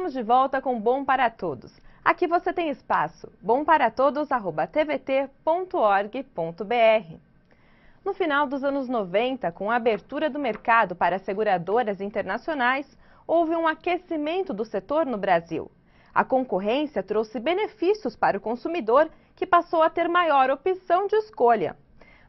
Estamos de volta com Bom para Todos. Aqui você tem espaço, bomparatodos@tvt.org.br. No final dos anos 90, com a abertura do mercado para seguradoras internacionais, houve um aquecimento do setor no Brasil. A concorrência trouxe benefícios para o consumidor, que passou a ter maior opção de escolha.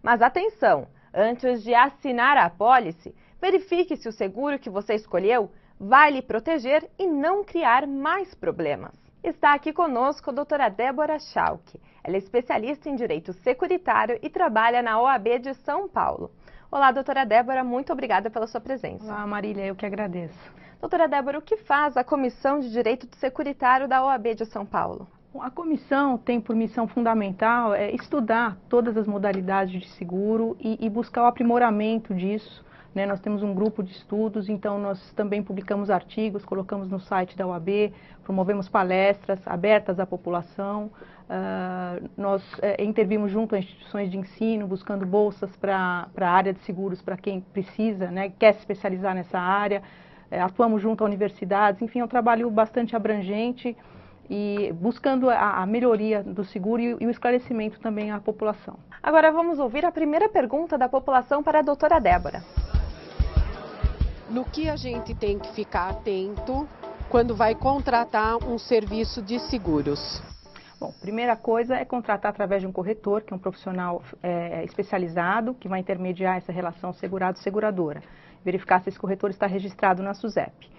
Mas atenção, antes de assinar a apólice, verifique se o seguro que você escolheu vai lhe proteger e não criar mais problemas. Está aqui conosco a doutora Débora Schalk. Ela é especialista em direito securitário e trabalha na OAB de São Paulo. Olá, doutora Débora, muito obrigada pela sua presença. Olá, Marília, eu que agradeço. Doutora Débora, o que faz a Comissão de Direito Securitário da OAB de São Paulo? A comissão tem por missão fundamental estudar todas as modalidades de seguro e buscar o aprimoramento disso. Nós temos um grupo de estudos, então nós também publicamos artigos, colocamos no site da OAB, promovemos palestras abertas à população, nós intervimos junto a instituições de ensino, buscando bolsas para a área de seguros para quem precisa, quer se especializar nessa área, atuamos junto a universidades, enfim, é um trabalho bastante abrangente e buscando a melhoria do seguro e o esclarecimento também à população. Agora vamos ouvir a primeira pergunta da população para a doutora Débora. No que a gente tem que ficar atento quando vai contratar um serviço de seguros? Bom, primeira coisa é contratar através de um corretor, que é um profissional especializado, que vai intermediar essa relação segurado-seguradora. Verificar se esse corretor está registrado na SUSEP.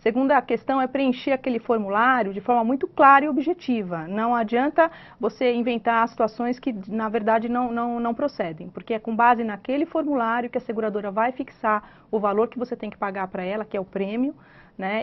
Segunda questão é preencher aquele formulário de forma muito clara e objetiva. Não adianta você inventar situações que, na verdade, não procedem, porque é com base naquele formulário que a seguradora vai fixar o valor que você tem que pagar para ela, que é o prêmio,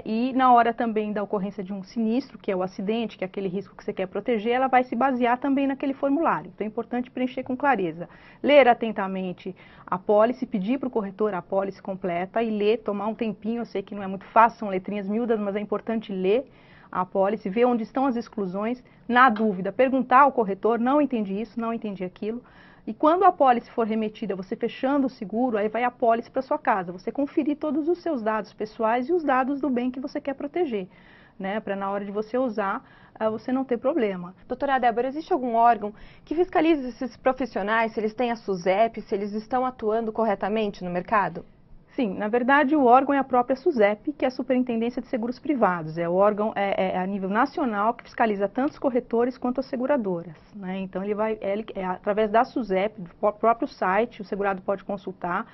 e na hora também da ocorrência de um sinistro, que é o acidente, que é aquele risco que você quer proteger, ela vai se basear também naquele formulário. Então é importante preencher com clareza. Ler atentamente a apólice, pedir para o corretor a apólice completa e ler, tomar um tempinho. Eu sei que não é muito fácil, são letrinhas miúdas, mas é importante ler a apólice, ver onde estão as exclusões. Na dúvida, perguntar ao corretor, não entendi isso, não entendi aquilo. E quando a apólice for remetida, você fechando o seguro, aí vai a apólice para sua casa. Você conferir todos os seus dados pessoais e os dados do bem que você quer proteger, para na hora de você usar, você não ter problema. Doutora Débora, existe algum órgão que fiscalize esses profissionais, se eles têm a SUSEP, se eles estão atuando corretamente no mercado? Sim, na verdade o órgão é a própria SUSEP, que é a Superintendência de Seguros Privados. É o órgão a nível nacional que fiscaliza tanto os corretores quanto as seguradoras. Então através da SUSEP, do próprio site, o segurado pode consultar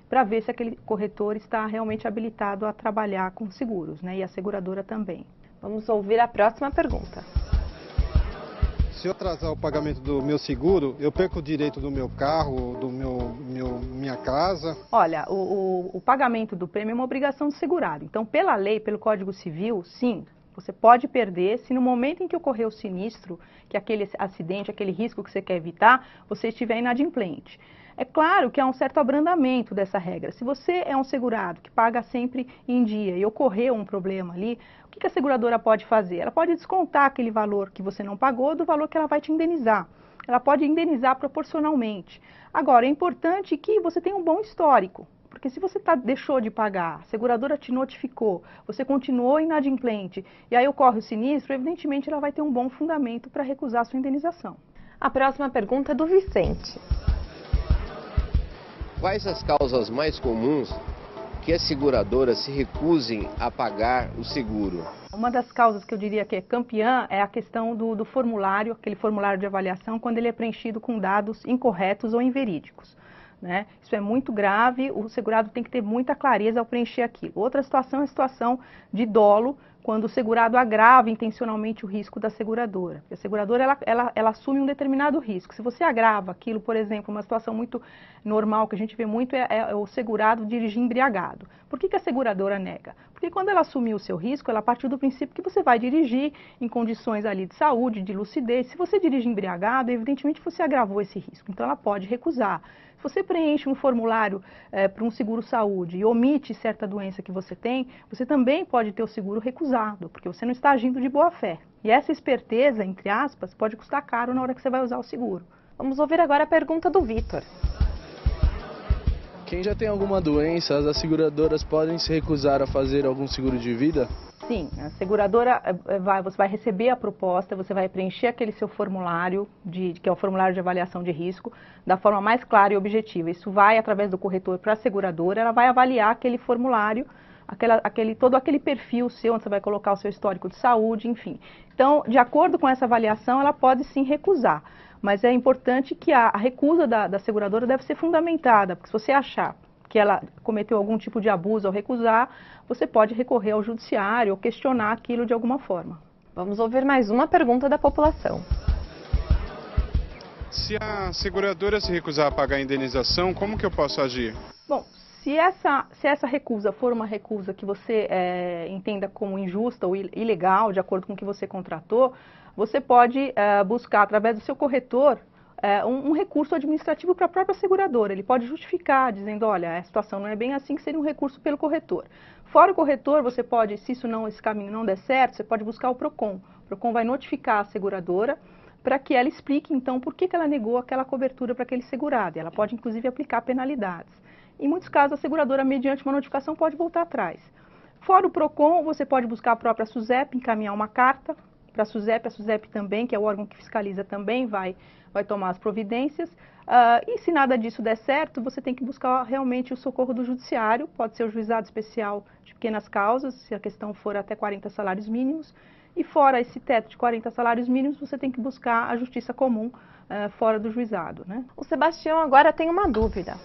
para ver se aquele corretor está realmente habilitado a trabalhar com seguros, e a seguradora também. Vamos ouvir a próxima pergunta. Se eu atrasar o pagamento do meu seguro, eu perco o direito do meu carro, minha casa? Olha, o pagamento do prêmio é uma obrigação do segurado. Então, pela lei, pelo Código Civil, sim, você pode perder se no momento em que ocorrer o sinistro, que aquele acidente, aquele risco que você quer evitar, você estiver inadimplente. É claro que há um certo abrandamento dessa regra. Se você é um segurado que paga sempre em dia e ocorreu um problema ali, o que a seguradora pode fazer? Ela pode descontar aquele valor que você não pagou do valor que ela vai te indenizar. Ela pode indenizar proporcionalmente. Agora, é importante que você tenha um bom histórico, porque se você deixou de pagar, a seguradora te notificou, você continuou inadimplente e aí ocorre o sinistro, evidentemente ela vai ter um bom fundamento para recusar a sua indenização. A próxima pergunta é do Vicente. Quais as causas mais comuns que as seguradoras se recusem a pagar o seguro? Uma das causas que eu diria que é campeã é a questão do formulário, aquele formulário de avaliação, quando ele é preenchido com dados incorretos ou inverídicos. Isso é muito grave, o segurado tem que ter muita clareza ao preencher aquilo. Outra situação é a situação de dolo, quando o segurado agrava intencionalmente o risco da seguradora. A seguradora ela assume um determinado risco. Se você agrava aquilo, por exemplo, uma situação muito normal que a gente vê muito é o segurado dirigir embriagado. Por que a seguradora nega? Porque quando ela assumiu o seu risco, ela partiu do princípio que você vai dirigir em condições ali de saúde, de lucidez. Se você dirige embriagado, evidentemente você agravou esse risco. Então ela pode recusar. Se você preenche um formulário para um seguro-saúde e omite certa doença que você tem, você também pode ter o seguro recusado, porque você não está agindo de boa fé. E essa esperteza, entre aspas, pode custar caro na hora que você vai usar o seguro. Vamos ouvir agora a pergunta do Vitor. Quem já tem alguma doença, as seguradoras podem se recusar a fazer algum seguro de vida? Sim, a seguradora você vai receber a proposta, você vai preencher aquele seu formulário, que é o formulário de avaliação de risco, da forma mais clara e objetiva. Isso vai através do corretor para a seguradora, ela vai avaliar aquele formulário, todo aquele perfil seu, onde você vai colocar o seu histórico de saúde, enfim. Então, de acordo com essa avaliação, ela pode sim recusar. Mas é importante que a recusa da seguradora deve ser fundamentada, porque se você achar que ela cometeu algum tipo de abuso ao recusar, você pode recorrer ao judiciário ou questionar aquilo de alguma forma. Vamos ouvir mais uma pergunta da população. Se a seguradora se recusar a pagar a indenização, como que eu posso agir? Bom, se essa recusa for uma recusa que você entenda como injusta ou ilegal, de acordo com o que você contratou, você pode buscar, através do seu corretor, um recurso administrativo para a própria seguradora. Ele pode justificar, dizendo, olha, a situação não é bem assim, que seria um recurso pelo corretor. Fora o corretor, você pode, se esse caminho não der certo, você pode buscar o PROCON. O PROCON vai notificar a seguradora para que ela explique, então, por que ela negou aquela cobertura para aquele segurado. E ela pode, inclusive, aplicar penalidades. Em muitos casos, a seguradora, mediante uma notificação, pode voltar atrás. Fora o PROCON, você pode buscar a própria SUSEP, encaminhar uma carta para a SUSEP também, que é o órgão que fiscaliza também, vai tomar as providências, e se nada disso der certo, você tem que buscar realmente o socorro do judiciário, pode ser o juizado especial de pequenas causas, se a questão for até 40 salários mínimos, e fora esse teto de 40 salários mínimos, você tem que buscar a justiça comum fora do juizado, né? O Sebastião agora tem uma dúvida.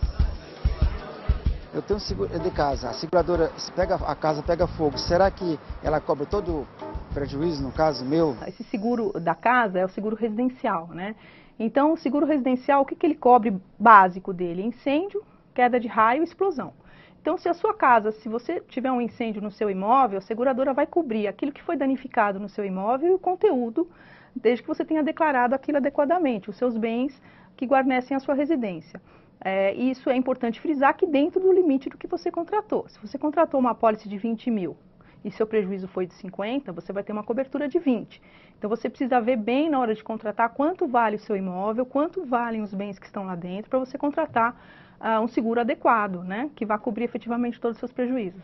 Eu tenho um seguro de casa, a seguradora, se a casa pega fogo, será que ela cobra todo o prejuízo, no caso meu? Esse seguro da casa é o seguro residencial, né? Então, o seguro residencial, o que ele cobre básico dele? Incêndio, queda de raio e explosão. Então, se a sua casa, se você tiver um incêndio no seu imóvel, a seguradora vai cobrir aquilo que foi danificado no seu imóvel e o conteúdo, desde que você tenha declarado aquilo adequadamente, os seus bens que guarnecem a sua residência. E isso é importante frisar que dentro do limite do que você contratou. Se você contratou uma apólice de 20 mil e seu prejuízo foi de 50, você vai ter uma cobertura de 20. Então, você precisa ver bem na hora de contratar quanto vale o seu imóvel, quanto valem os bens que estão lá dentro, para você contratar um seguro adequado, né, que vá cobrir efetivamente todos os seus prejuízos.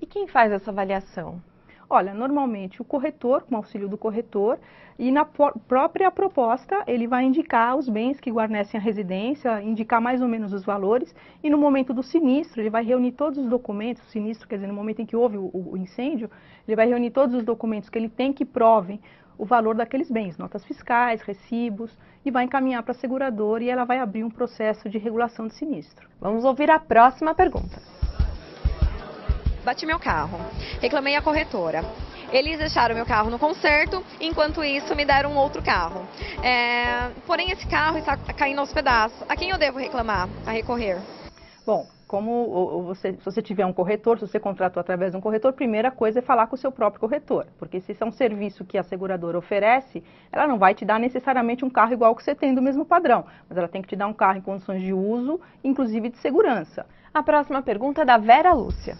E quem faz essa avaliação? Olha, normalmente o corretor, com auxílio do corretor, e na própria proposta ele vai indicar os bens que guarnecem a residência, indicar mais ou menos os valores, e no momento do sinistro ele vai reunir todos os documentos, o sinistro, quer dizer, no momento em que houve o incêndio, ele vai reunir todos os documentos que ele tem que provem o valor daqueles bens, notas fiscais, recibos, e vai encaminhar para a seguradora e ela vai abrir um processo de regulação de sinistro. Vamos ouvir a próxima pergunta. Bati meu carro, reclamei à corretora. Eles deixaram meu carro no conserto, enquanto isso me deram um outro carro. Porém, esse carro está caindo aos pedaços. A quem eu devo reclamar, a recorrer? Bom, se você tiver um corretor, se você contratou através de um corretor, primeira coisa é falar com o seu próprio corretor. Porque se isso é um serviço que a seguradora oferece, ela não vai te dar necessariamente um carro igual que você tem do mesmo padrão. Mas ela tem que te dar um carro em condições de uso, inclusive de segurança. A próxima pergunta é da Vera Lúcia.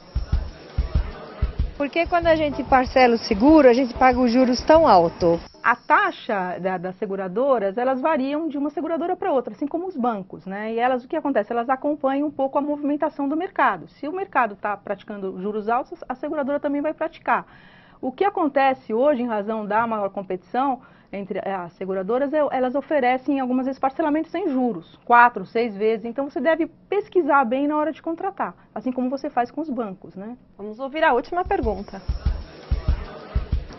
Porque quando a gente parcela o seguro, a gente paga os juros tão alto? A taxa das seguradoras, elas variam de uma seguradora para outra, assim como os bancos, né? E elas, o que acontece? Elas acompanham um pouco a movimentação do mercado. Se o mercado está praticando juros altos, a seguradora também vai praticar. O que acontece hoje, em razão da maior competição entre as seguradoras, elas oferecem algumas vezes parcelamentos sem juros, 4, 6 vezes. Então, você deve pesquisar bem na hora de contratar, assim como você faz com os bancos, né? Vamos ouvir a última pergunta.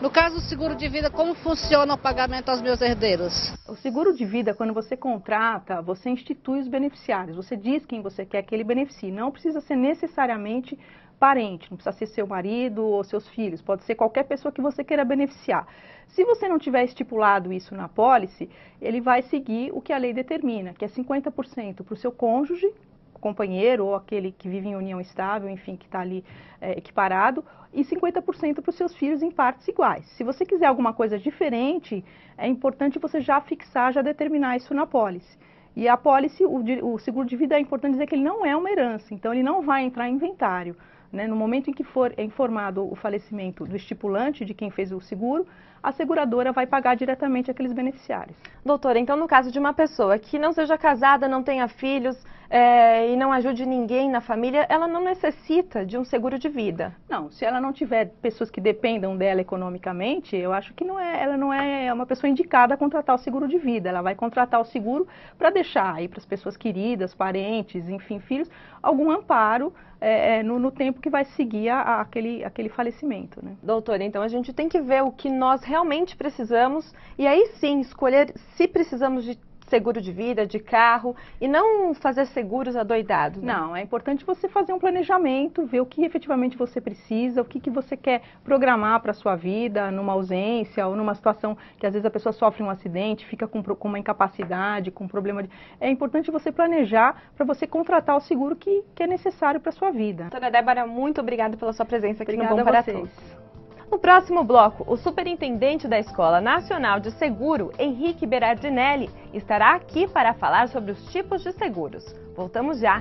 No caso do seguro de vida, como funciona o pagamento aos meus herdeiros? O seguro de vida, quando você contrata, você institui os beneficiários. Você diz quem você quer que ele beneficie. Não precisa ser necessariamente parente, não precisa ser seu marido ou seus filhos. Pode ser qualquer pessoa que você queira beneficiar. Se você não tiver estipulado isso na apólice, ele vai seguir o que a lei determina, que é 50% para o seu cônjuge, companheiro ou aquele que vive em união estável, enfim, que está ali equiparado, e 50% para os seus filhos em partes iguais. Se você quiser alguma coisa diferente, é importante você já fixar, já determinar isso na apólice. E a apólice, o seguro de vida, é importante dizer que ele não é uma herança, então ele não vai entrar em inventário, né? No momento em que for informado o falecimento do estipulante, de quem fez o seguro, a seguradora vai pagar diretamente aqueles beneficiários. Doutora, então no caso de uma pessoa que não seja casada, não tenha filhos e não ajude ninguém na família, ela não necessita de um seguro de vida? Não, se ela não tiver pessoas que dependam dela economicamente, eu acho que ela não é uma pessoa indicada a contratar o seguro de vida. Ela vai contratar o seguro para deixar aí para as pessoas queridas, parentes, enfim, filhos, algum amparo no tempo que vai seguir aquele falecimento, né? Doutora, então a gente tem que ver o que nós realmente precisamos e aí sim escolher se precisamos de seguro de vida, de carro, e não fazer seguros adoidados, né? Não, é importante você fazer um planejamento, ver o que efetivamente você precisa, o que você quer programar para a sua vida, numa ausência ou numa situação que às vezes a pessoa sofre um acidente, fica com uma incapacidade, com um problema de... É importante você planejar para você contratar o seguro que é necessário para a sua vida. Doutora Débora, muito obrigada pela sua presença aqui Obrigada no Bom para vocês. Todos. No próximo bloco, o superintendente da Escola Nacional de Seguro, Henrique Berardinelli, estará aqui para falar sobre os tipos de seguros. Voltamos já!